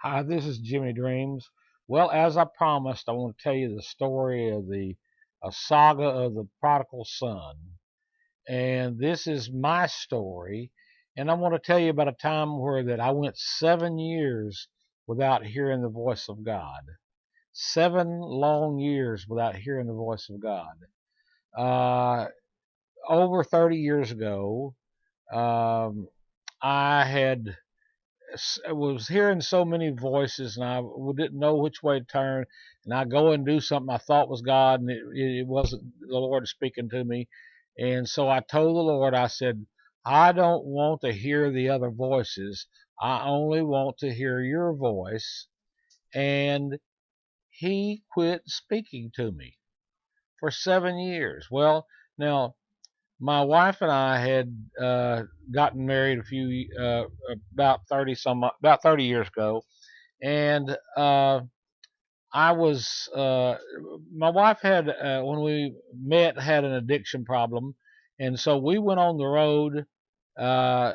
Hi, this is Jimmy Dreams. Well, as I promised, I want to tell you the story of the saga of the prodigal son. And this is my story. And I want to tell you about a time where that I went 7 years without hearing the voice of God. 7 long years without hearing the voice of God. Uh, Over 30 years ago, um, I had I was hearing so many voices, and I didn't know which way to turn. And I go and do something I thought was God, and it wasn't the Lord speaking to me. And so I told the Lord, I said, I don't want to hear the other voices. I only want to hear your voice. And He quit speaking to me for 7 years. Well, now my wife and I had gotten married about 30 years ago, and I was my wife had when we met had an addiction problem, and so we went on the road, uh,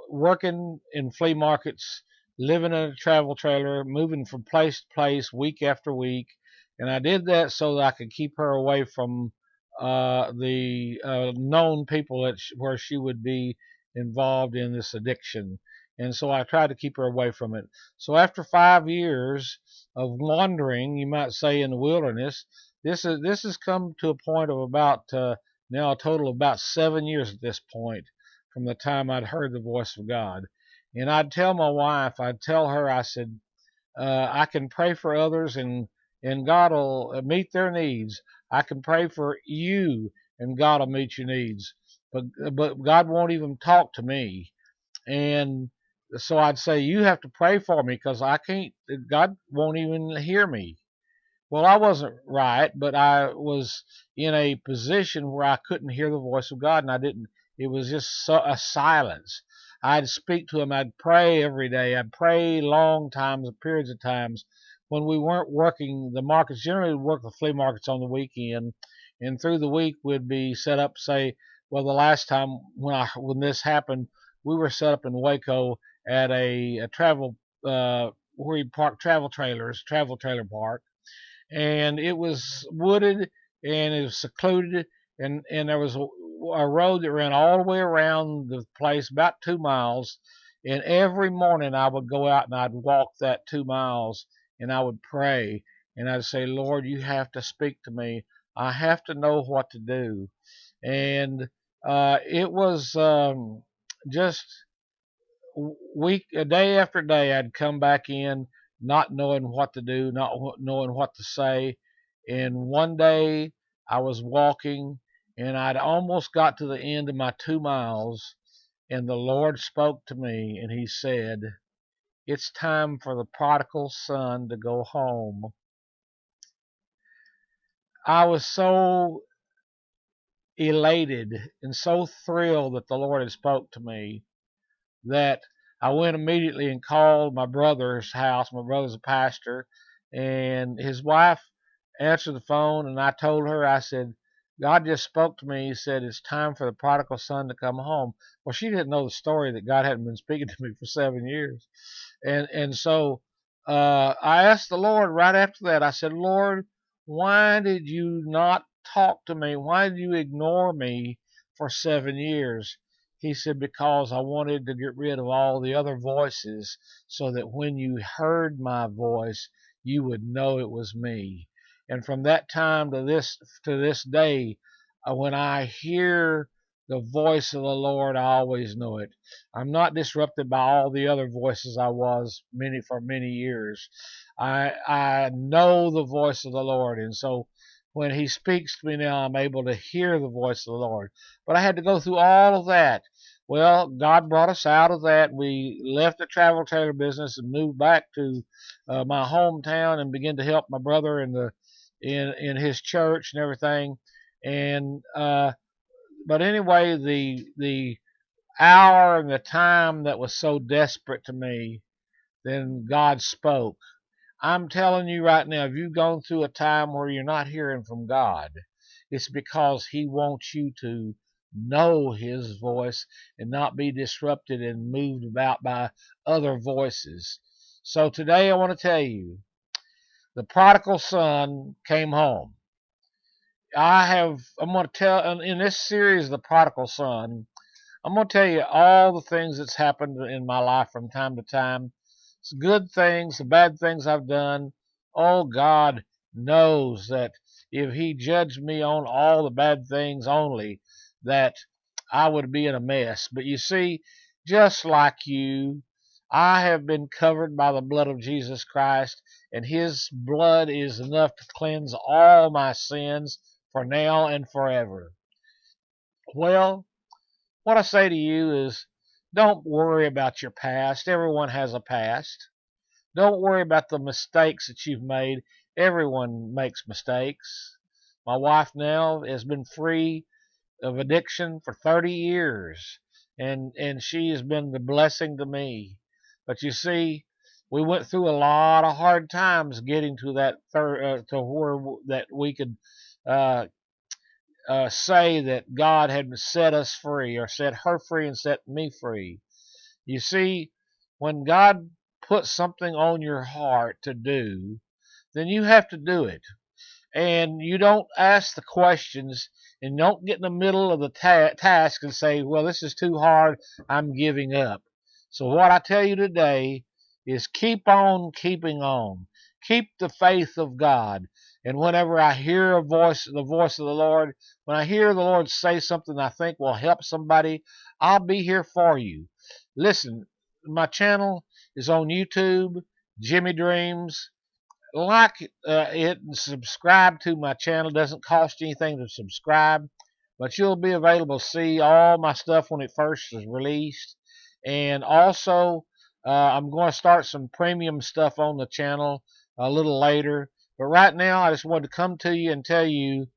working in flea markets, living in a travel trailer, moving from place to place week after week, and I did that so that I could keep her away from the known people where she would be involved in this addiction, and so I tried to keep her away from it. So after 5 years of wandering, you might say, in the wilderness, this has come to a point of about now a total of about 7 years at this point from the time I'd heard the voice of God. And I'd tell my wife, I'd tell her, I said, I can pray for others, and God will meet their needs. I can pray for you, and God will meet your needs. But God won't even talk to me. And so I'd say, you have to pray for me because I can't. God won't even hear me. Well, I wasn't right, but I was in a position where I couldn't hear the voice of God, and I didn't. It was just a silence. I'd speak to him. I'd pray every day. I'd pray long times, periods of times. When we weren't working the markets, generally we'd work the flea markets on the weekend, and through the week we'd be set up. Say, well, the last time when this happened, we were set up in Waco at a travel where we park travel trailer park, and it was wooded, and it was secluded, and there was a road that ran all the way around the place about 2 miles. And every morning I would go out and I'd walk that 2 miles, and I would pray, and I'd say, Lord, you have to speak to me. I have to know what to do. And it was just week a day after day I'd come back in not knowing what to do, not knowing what to say. And one day I was walking, and I'd almost got to the end of my 2 miles, and the Lord spoke to me, and He said, it's time for the prodigal son to go home. I was so elated and so thrilled that the Lord had spoke to me that I went immediately and called my brother's house. My brother's a pastor, and his wife answered the phone, and I told her, I said, God just spoke to me. He said, it's time for the prodigal son to come home. Well, she didn't know the story that God hadn't been speaking to me for 7 years. And so I asked the Lord right after that, I said, Lord, why did you not talk to me? Why did you ignore me for 7 years? He said, because I wanted to get rid of all the other voices so that when you heard my voice, you would know it was me. And from that time to this day, when I hear the voice of the Lord, I always know it. I'm not disrupted by all the other voices I was for many years. I know the voice of the Lord, and so when He speaks to me now, I'm able to hear the voice of the Lord. But I had to go through all of that. Well, God brought us out of that. We left the travel trailer business and moved back to my hometown and began to help my brother in his church and everything. And but anyway, the hour and the time that was so desperate to me, then God spoke. I'm telling you right now, if you've gone through a time where you're not hearing from God, it's because He wants you to know His voice and not be disrupted and moved about by other voices. So today I want to tell you, the prodigal son came home. I'm going to tell, in this series, The Prodigal Son, I'm going to tell you all the things that's happened in my life from time to time. It's good things, the bad things I've done. Oh, God knows that if He judged me on all the bad things only, that I would be in a mess. But you see, just like you, I have been covered by the blood of Jesus Christ, and His blood is enough to cleanse all my sins for now and forever. Well, what I say to you is don't worry about your past. Everyone has a past. Don't worry about the mistakes that you've made. Everyone makes mistakes. My wife now has been free of addiction for 30 years, and she has been the blessing to me. But you see, we went through a lot of hard times getting to to where that we could uh, say that God had set us free, or set her free and set me free. You see, when God puts something on your heart to do, then you have to do it. And you don't ask the questions, and don't get in the middle of the task and say, well, this is too hard, I'm giving up. So what I tell you today is keep on keeping on. Keep the faith of God. And whenever I hear the voice of the Lord, when I hear the Lord say something I think will help somebody, I'll be here for you. Listen, my channel is on YouTube, Jimmy Dreams. Like it and subscribe to my channel. It doesn't cost you anything to subscribe, but you'll be available to see all my stuff when it first is released. And also, I'm going to start some premium stuff on the channel a little later. But right now, I just wanted to come to you and tell you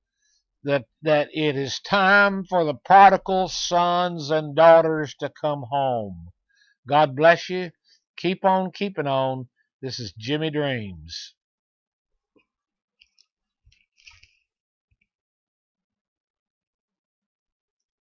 that it is time for the prodigal sons and daughters to come home. God bless you. Keep on keeping on. This is Jimmy Dreams.